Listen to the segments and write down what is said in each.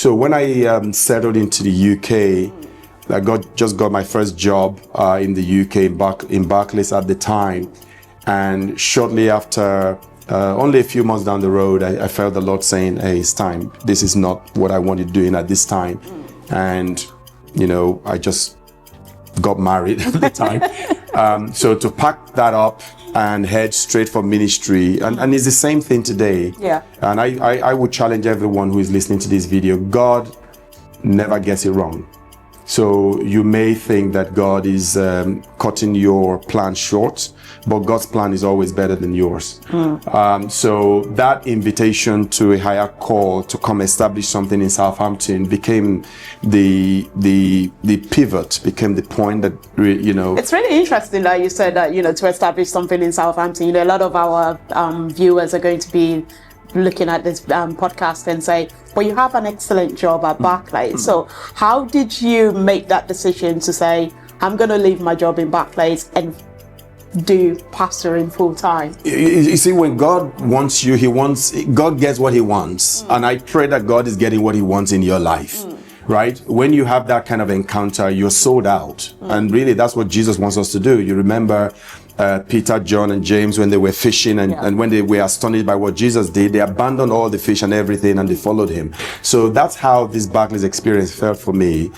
So when I settled into the UK, I just got my first job in the UK in Barclays at the time, and shortly after, only a few months down the road, I felt the Lord saying, "Hey, it's time. This is not what I wanted doing at this time," and I just got married at the time. So to pack that up and head straight for ministry, and it's the same thing today. Yeah. And I would challenge everyone who is listening to this video: God never gets it wrong. So you may think that God is cutting your plan short, but God's plan is always better than yours. So that invitation to a higher call to come establish something in Southampton became the pivot, became the point that, It's really interesting that you said that, to establish something in Southampton. A lot of our viewers are going to be looking at this podcast and say, well, you have an excellent job at Barclays. So how did you make that decision to say, I'm going to leave my job in Barclays and do pastoring full time? You see, when God wants you, God gets what he wants. And I pray that God is getting what he wants in your life. Right? When you have that kind of encounter, you're sold out. And really, that's what Jesus wants us to do. You remember Peter, John, and James when they were fishing, and when they were astonished by what Jesus did, they abandoned all the fish and everything and they followed him. So that's how this Barclays experience felt for me.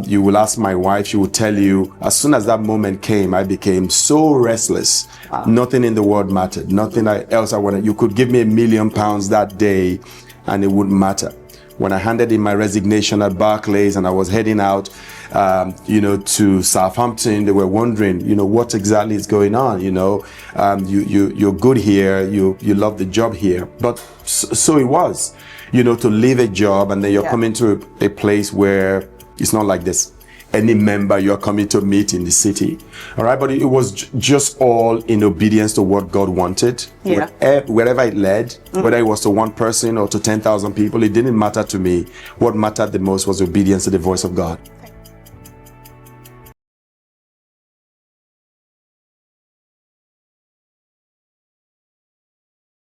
You will ask my wife, she will tell you, as soon as that moment came, I became so restless. Wow. Nothing in the world mattered. Nothing else I wanted. You could give me £1 million that day and it wouldn't matter. When I handed in my resignation at Barclays and I was heading out, to Southampton, they were wondering, what exactly is going on? You're good here, you love the job here. But so it was, to leave a job and then you're coming to a place where it's not like this. Any member you're coming to meet in the city. All right, but it was just all in obedience to what God wanted. Yeah. Wherever it led, whether it was to one person or to 10,000 people, it didn't matter to me. What mattered the most was obedience to the voice of God.